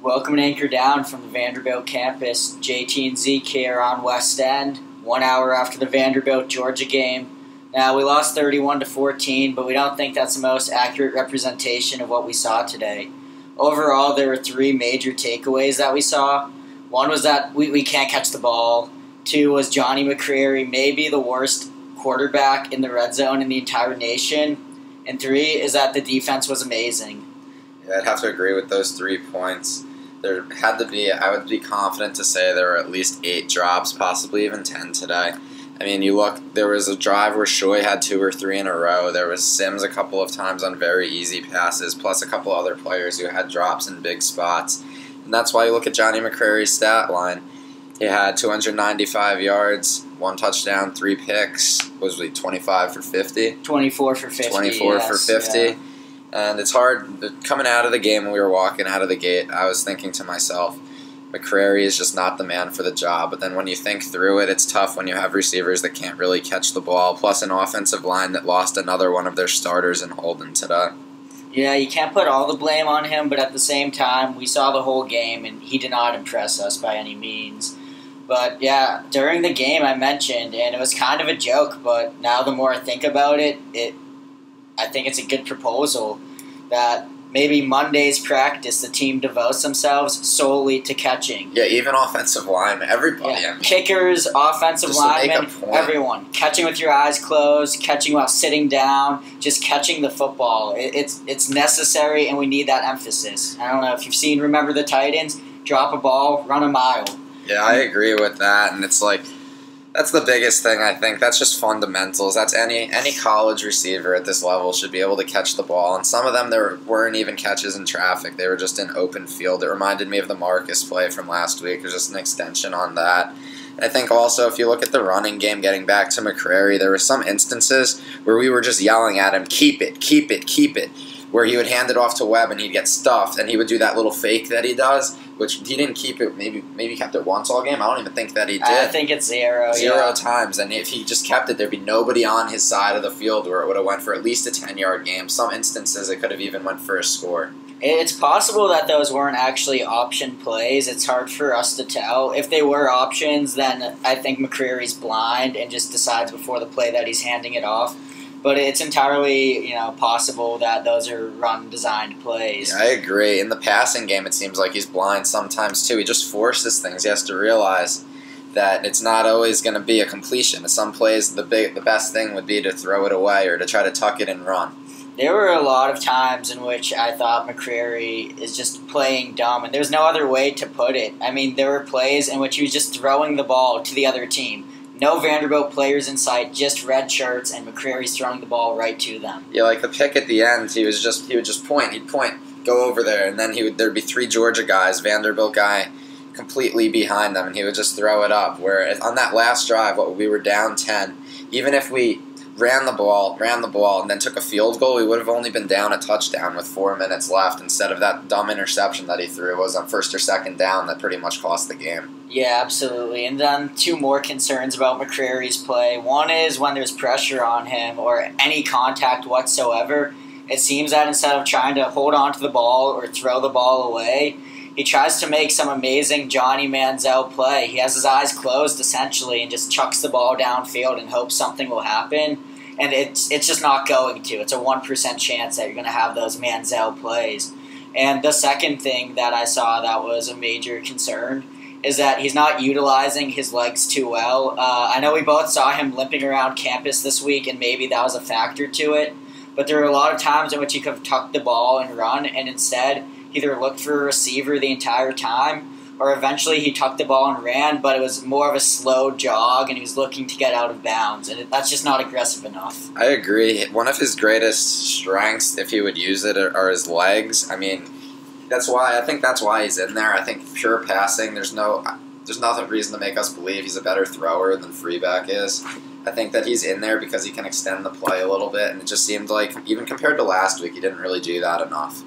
Welcome to Anchor Down from the Vanderbilt campus. JT and Zeke here on West End, 1 hour after the Vanderbilt-Georgia game. Now, we lost 31-14, but we don't think that's the most accurate representation of what we saw today. Overall, there were three major takeaways that we saw. One was that we can't catch the ball. Two was Johnny McCreary may be the worst quarterback in the red zone in the entire nation. And three is that the defense was amazing. Yeah, I'd have to agree with those 3 points. There had to be, I would be confident to say there were at least 8 drops, possibly even 10 today. I mean, you look, there was a drive where Shoy had 2 or 3 in a row. There was Sims a couple of times on very easy passes, plus a couple other players who had drops in big spots. And that's why you look at Johnny McCreary's stat line. He had 295 yards, 1 touchdown, 3 picks. Was he 25 for 50? 24 for 50. 24 for 50. Yeah. And it's hard, coming out of the game when we were walking out of the gate, I was thinking to myself, McCreary is just not the man for the job. But then when you think through it, it's tough when you have receivers that can't really catch the ball, plus an offensive line that lost another one of their starters in Holden today. Yeah, you can't put all the blame on him, but at the same time, we saw the whole game, and he did not impress us by any means. But yeah, during the game I mentioned, and it was kind of a joke, but now the more I think about it, I think it's a good proposal that maybe Monday's practice, the team devotes themselves solely to catching. Yeah, even offensive linemen, everybody. Yeah. Kickers, offensive linemen, everyone. Catching with your eyes closed, catching while sitting down, just catching the football. It's necessary, and we need that emphasis. I don't know if you've seen Remember the Titans, drop a ball, run a mile. Yeah, I agree with that, and it's like, that's the biggest thing, I think. That's just fundamentals. That's any college receiver at this level should be able to catch the ball. And some of them, there weren't even catches in traffic. They were just in open field. It reminded me of the Marcus play from last week. It was just an extension on that. And I think also, if you look at the running game, getting back to McCreary, there were some instances where we were just yelling at him, keep it, keep it, keep it, where he would hand it off to Webb and he'd get stuffed, and he would do that little fake that he does, which he didn't keep it, maybe kept it once all game. I don't even think that he did. I think it's zero times, and if he just kept it, there'd be nobody on his side of the field where it would have went for at least a 10-yard game. Some instances it could have even went for a score. It's possible that those weren't actually option plays. It's hard for us to tell. If they were options, then I think McCreary's blind and just decides before the play that he's handing it off. But it's entirely, possible that those are run-designed plays. Yeah, I agree. In the passing game, it seems like he's blind sometimes, too. He just forces things. He has to realize that it's not always going to be a completion. In some plays, the best thing would be to throw it away or to try to tuck it and run. There were a lot of times in which I thought McCreary is just playing dumb, and there's no other way to put it. I mean, there were plays in which he was just throwing the ball to the other team. No Vanderbilt players in sight, just red shirts, and McCreary's throwing the ball right to them. Yeah, like the pick at the end, he would just point. He'd point, go over there, and then there'd be 3 Georgia guys, Vanderbilt guy, completely behind them, and he would just throw it up. Where on that last drive, we were down 10. Even if we ran the ball, and then took a field goal, we would have only been down a touchdown with 4 minutes left instead of that dumb interception that he threw. It was on first or second down that pretty much cost the game. Yeah, absolutely. And then 2 more concerns about McCreary's play. One is when there's pressure on him or any contact whatsoever, it seems that instead of trying to hold on to the ball or throw the ball away, he tries to make some amazing Johnny Manziel play. He has his eyes closed, essentially, and just chucks the ball downfield and hopes something will happen. And it's just not going to. It's a 1% chance that you're going to have those Manziel plays. And the second thing that I saw that was a major concern is that he's not utilizing his legs too well. I know we both saw him limping around campus this week, and maybe that was a factor to it. But there were a lot of times in which he could have tucked the ball and run, and instead either looked for a receiver the entire time, or eventually he tucked the ball and ran, but it was more of a slow jog, and he was looking to get out of bounds, and that's just not aggressive enough. I agree. One of his greatest strengths, if he would use it, are his legs. I mean, I think that's why he's in there. I think pure passing, there's nothing reason to make us believe he's a better thrower than Freeback is. I think that he's in there because he can extend the play a little bit, and it just seemed like, even compared to last week, he didn't really do that enough.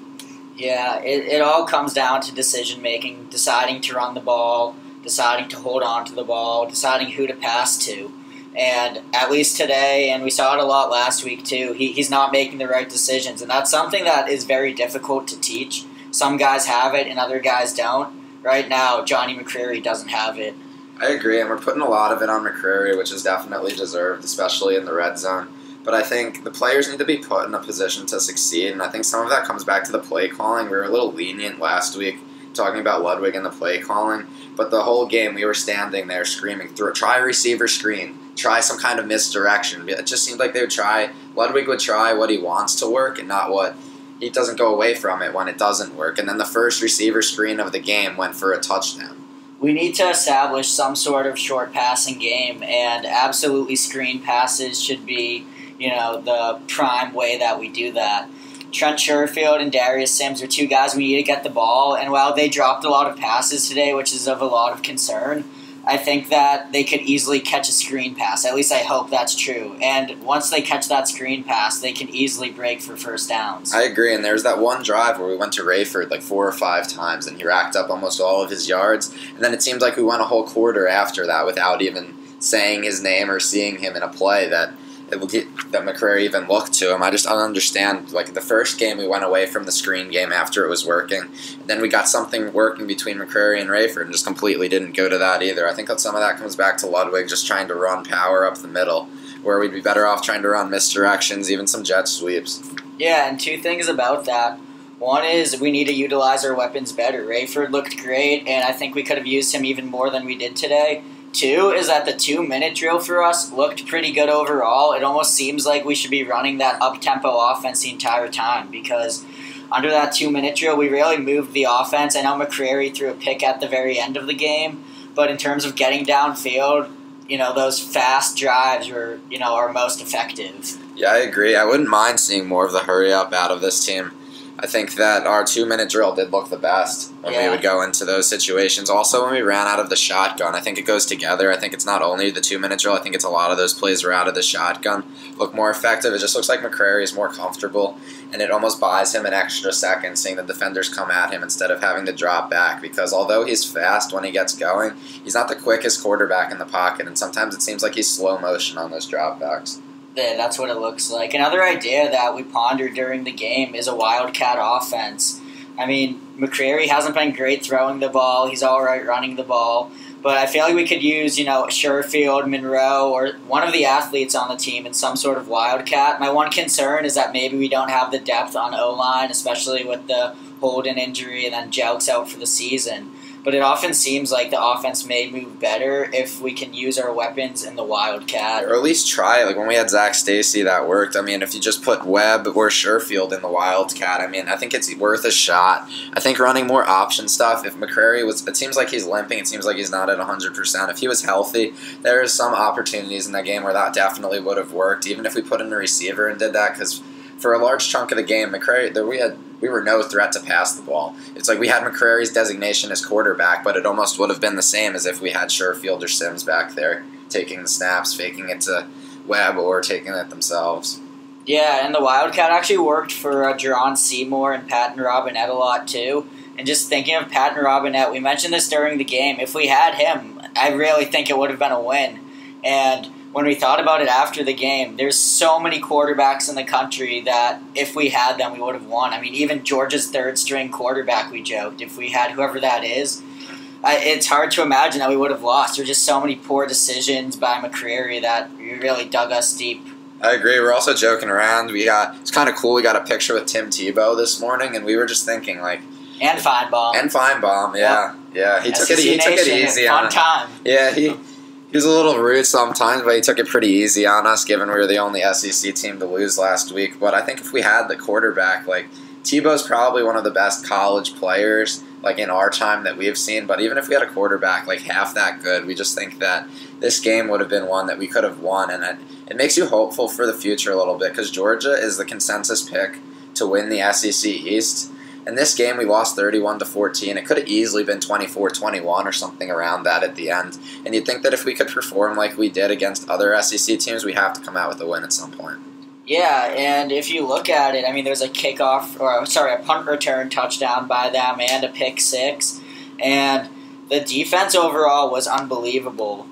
Yeah, it all comes down to decision-making, deciding to run the ball, deciding to hold on to the ball, deciding who to pass to. And at least today, and we saw it a lot last week too, he's not making the right decisions. And that's something that is very difficult to teach. some guys have it and other guys don't. Right now, Johnny McCreary doesn't have it. I agree, and we're putting a lot of it on McCreary, which is definitely deserved, especially in the red zone. But I think the players need to be put in a position to succeed, and I think some of that comes back to the play calling. We were a little lenient last week talking about Ludwig and the play calling, but the whole game we were standing there screaming, try a receiver screen, try some kind of misdirection. It just seemed like they would try, Ludwig would try what he wants to work and not what, he doesn't go away from it when it doesn't work. And then the first receiver screen of the game went for a touchdown. We need to establish some sort of short passing game, and absolutely screen passes should be, the prime way that we do that. Trent Sherfield and Darius Sims are two guys we need to get the ball, and while they dropped a lot of passes today, which is of a lot of concern, I think that they could easily catch a screen pass. At least I hope that's true. And once they catch that screen pass, they can easily break for first downs. I agree, and there's that one drive where we went to Rayford like 4 or 5 times, and he racked up almost all of his yards, and then it seemed like we went a whole quarter after that without even saying his name or seeing him in a play that McCreary even looked to him. I just don't understand. Like the first game, we went away from the screen game after it was working. And then we got something working between McCreary and Rayford and just completely didn't go to that either. I think that some of that comes back to Ludwig just trying to run power up the middle, where we'd be better off trying to run misdirections, even some jet sweeps. Yeah, and two things about that. One is we need to utilize our weapons better. Rayford looked great, and I think we could have used him even more than we did today. Two is that the 2-minute drill for us looked pretty good overall. It almost seems like we should be running that up-tempo offense the entire time, because under that 2-minute drill, we really moved the offense. I know McCreary threw a pick at the very end of the game, but in terms of getting downfield, those fast drives were, our most effective. Yeah, I agree. I wouldn't mind seeing more of the hurry-up out of this team. I think that our 2-minute drill did look the best when we would go into those situations. Also, when we ran out of the shotgun, I think it goes together. I think it's not only the 2-minute drill. I think it's a lot of those plays were out of the shotgun look more effective. It just looks like McCreary is more comfortable, and it almost buys him an extra second seeing the defenders come at him instead of having to drop back, because although he's fast when he gets going, he's not the quickest quarterback in the pocket, and sometimes it seems like he's slow motion on those dropbacks. Yeah, that's what it looks like. Another idea that we pondered during the game is a wildcat offense. I mean, McCreary hasn't been great throwing the ball. He's all right running the ball. But I feel like we could use, Sherfield, Monroe, or one of the athletes on the team in some sort of wildcat. My one concern is that maybe we don't have the depth on O-line, especially with the Holden injury and then Jelks out for the season. But it often seems like the offense may move better if we can use our weapons in the wildcat. Or at least try it. Like when we had Zach Stacy, that worked. I mean, if you just put Webb or Sherfield in the wildcat, I think it's worth a shot. I think running more option stuff, if McCreary was, it seems like he's limping, it seems like he's not at 100%. If he was healthy, there is some opportunities in that game where that definitely would have worked, even if we put in a receiver and did that, because for a large chunk of the game, McCreary, we were no threat to pass the ball. It's like we had McCreary's designation as quarterback, but it almost would have been the same as if we had Sherfield or Sims back there taking the snaps, faking it to Webb, or taking it themselves. Yeah, and the wildcat actually worked for Jerron Seymour and Patton Robinette a lot too. And just thinking of Patton Robinette, we mentioned this during the game. If we had him, I really think it would have been a win. And when we thought about it after the game, there's so many quarterbacks in the country that if we had them, we would have won. I mean, even Georgia's third-string quarterback, we joked. If we had whoever that is, it's hard to imagine that we would have lost. There were just so many poor decisions by McCreary that really dug us deep. I agree. We're also joking around. It's kind of cool. We got a picture with Tim Tebow this morning, and we were just thinking, like... And Feinbaum. Yeah. Yeah, he took it easy on us. Fun time. Yeah, He was a little rude sometimes, but he took it pretty easy on us, given we were the only SEC team to lose last week. But I think if we had the quarterback, Tebow's probably one of the best college players, in our time that we have seen. But even if we had a quarterback, half that good, we just think that this game would have been one that we could have won. And it makes you hopeful for the future a little bit, because Georgia is the consensus pick to win the SEC East. In this game, we lost 31-14. It could have easily been 24-21 or something around that at the end. And you'd think that if we could perform like we did against other SEC teams, we have to come out with a win at some point. Yeah, and if you look at it, there's a a punt return touchdown by them and a pick six. And the defense overall was unbelievable.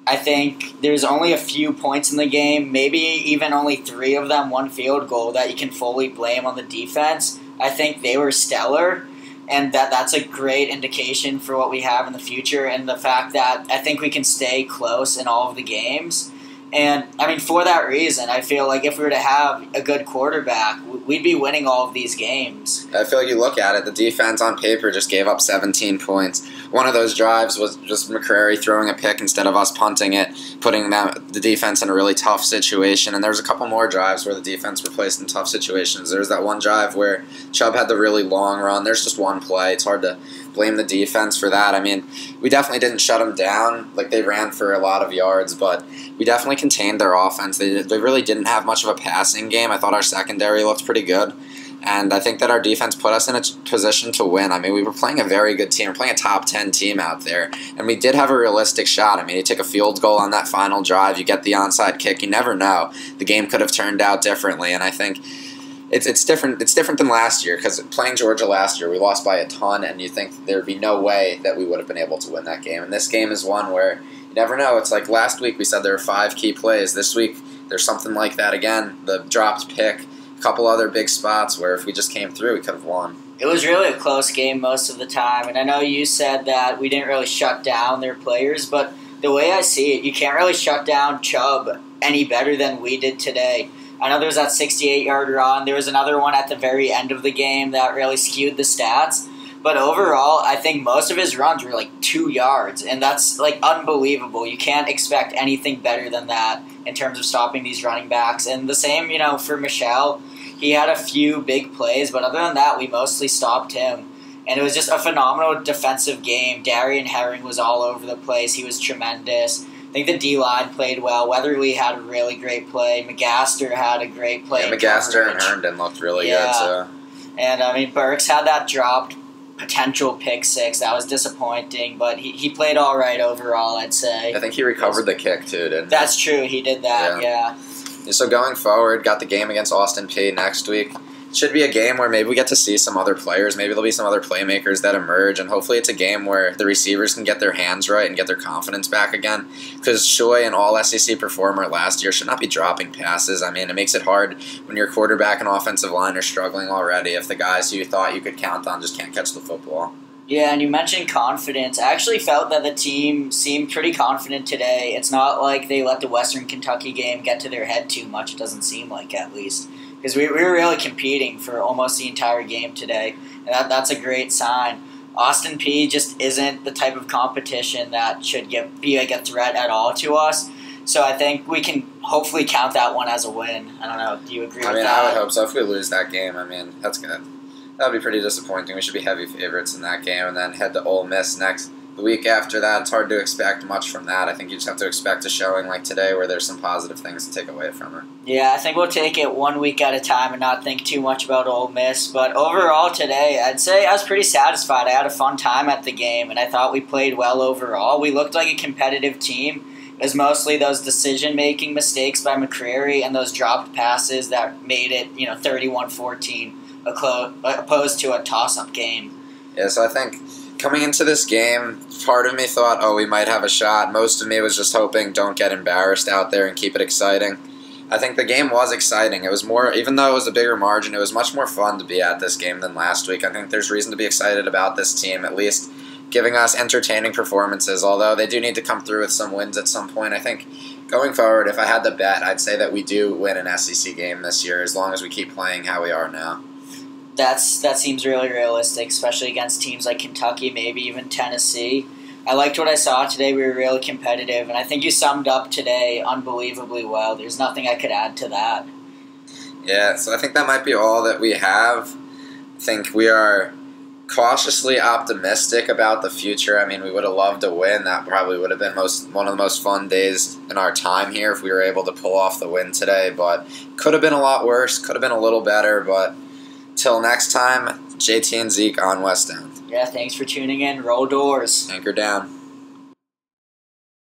I think there's only a few points in the game, maybe even only 3 of them, 1 field goal, that you can fully blame on the defense. I think they were stellar. And that's a great indication for what we have in the future, and the fact that I think we can stay close in all of the games. And, I mean, for that reason, I feel like if we were to have a good quarterback, we'd be winning all of these games. I feel like you look at it, the defense on paper just gave up 17 points. One of those drives was just McCrary throwing a pick instead of us punting it, putting the defense in a really tough situation. And there was a couple more drives where the defense were placed in tough situations. There's that one drive where Chubb had the really long run. There's just one play. It's hard to blame the defense for that. I mean, we definitely didn't shut them down. Like, they ran for a lot of yards, but we definitely contained their offense. They really didn't have much of a passing game. I thought our secondary looked pretty good, and I think that our defense put us in a position to win. I mean, we were playing a very good team. We're playing a top 10 team out there, and we did have a realistic shot. I mean, you take a field goal on that final drive, you get the onside kick. You never know. The game could have turned out differently, and I think it's different. It's different than last year, because playing Georgia last year, we lost by a ton, and you think there'd be no way that we would have been able to win that game. And this game is one where you never know. It's like last week we said there were 5 key plays. This week there's something like that again. The dropped pick, a couple other big spots where if we just came through, we could have won. It was really a close game most of the time, and I know you said that we didn't really shut down their players, but the way I see it, you can't really shut down Chubb any better than we did today. I know there was that 68-yard run. There was another one at the very end of the game that really skewed the stats. But overall, I think most of his runs were like 2 yards, and that's like unbelievable. You can't expect anything better than that in terms of stopping these running backs. And the same, for Michelle. He had a few big plays, but other than that, we mostly stopped him. And it was just a phenomenal defensive game. Darian Herring was all over the place. He was tremendous. I think the D-line played well. Weatherly had a really great play. McGaster had a great play. Yeah, McGaster and Herndon looked really good, too. And, I mean, Burks had that dropped potential pick 6. That was disappointing, but he played all right overall, I'd say. I think he recovered the kick, too, didn't he? That's true. He did that, yeah. So going forward, got the game against Austin Peay next week. It should be a game where maybe we get to see some other players. Maybe there'll be some other playmakers that emerge, and hopefully it's a game where the receivers can get their hands right and get their confidence back again. Because Choi, an all-SEC performer last year, should not be dropping passes. I mean, it makes it hard when your quarterback and offensive line are struggling already if the guys who you thought you could count on just can't catch the football. Yeah, and you mentioned confidence. I actually felt that the team seemed pretty confident today. It's not like they let the Western Kentucky game get to their head too much. It doesn't seem like, at least. Because we were really competing for almost the entire game today, and that's a great sign. Austin Peay just isn't the type of competition that should be like a threat at all to us. So I think we can hopefully count that one as a win. I don't know. Do you agree with that? I would hope so. If we lose that game, that's good. That would be pretty disappointing. We should be heavy favorites in that game and then head to Ole Miss the week after that. It's hard to expect much from that. I think you just have to expect a showing like today where there's some positive things to take away from her. Yeah, I think we'll take it 1 week at a time and not think too much about Ole Miss. But overall today, I'd say I was pretty satisfied. I had a fun time at the game, and I thought we played well overall. We looked like a competitive team. It was mostly those decision-making mistakes by McCrary and those dropped passes that made it, 31-14 opposed to a toss-up game. Yeah, so I think coming into this game, part of me thought, we might have a shot. Most of me was just hoping don't get embarrassed out there and keep it exciting. I think the game was exciting. It was more, even though it was a bigger margin, it was much more fun to be at this game than last week. I think there's reason to be excited about this team, at least giving us entertaining performances, although they do need to come through with some wins at some point. I think going forward, if I had to bet, I'd say that we do win an SEC game this year as long as we keep playing how we are now. That seems really realistic, especially against teams like Kentucky, maybe even Tennessee. I liked what I saw today. We were really competitive, and I think you summed up today unbelievably well. There's nothing I could add to that. Yeah, so I think that might be all that we have. I think we are cautiously optimistic about the future. I mean, we would have loved to win. That probably would have been one of the most fun days in our time here if we were able to pull off the win today, but could have been a lot worse, could have been a little better, but till next time, JT and Zeke on West End. Yeah, thanks for tuning in. Roll doors. Anchor down.